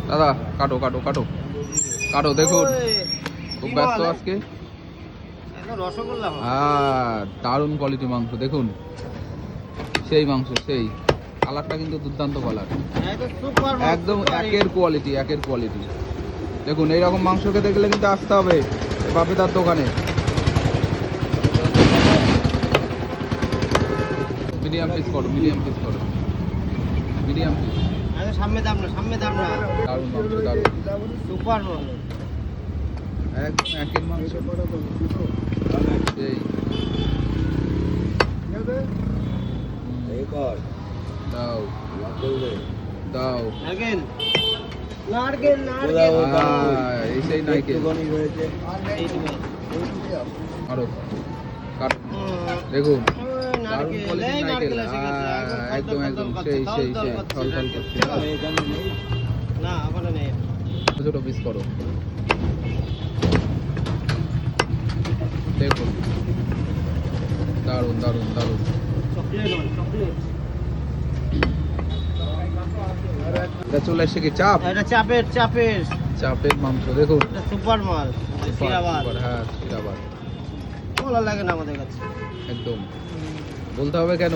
দাদা কাটো কাটো কাটো কাটো, দেখুন খুব ব্যস্ত আজকে। হ্যাঁ, দারুণ কোয়ালিটি মাংস, দেখুন সেই মাংস, সেই কালারটা কিন্তু দুর্দান্ত কালার, একদম একের কোয়ালিটি, একের কোয়ালিটি। দেখুন এইরকম মাংস খেতে গেলে কিন্তু আসতে হবে বাপিদার দোকানে। মিডিয়াম পিস করো, মিডিয়াম পিস করো, মিডিয়াম পিস। সামনে দাম না, সামনে দাম না। দারুণ মাংস, দারুণ সুপার ভালো, একদম একের মাংস, সেই দাও দাও, নারকেল নারকেল নারকেল, এই সেই নারকেল আরো কাটো, দেখুন দারুণ কোয়ালিটির নারকেল, একদম একদম সেই সেই সেই ছল ছল করছে। না ওখানে নেই, ছোট ছোট পিস করো, দেখুন দারুণ দারুণ দারুণ। চকলেট চকলেট, এটা চলে এসে কি চাপ, এটা চাপের চাপের চাপের মাংস, দেখুন সুপার মাল, সিরাবাদ। হ্যাঁ সিরাবাদ, ভালো লাগে না আমাদের কাছে একদম বলতে হবে কেন।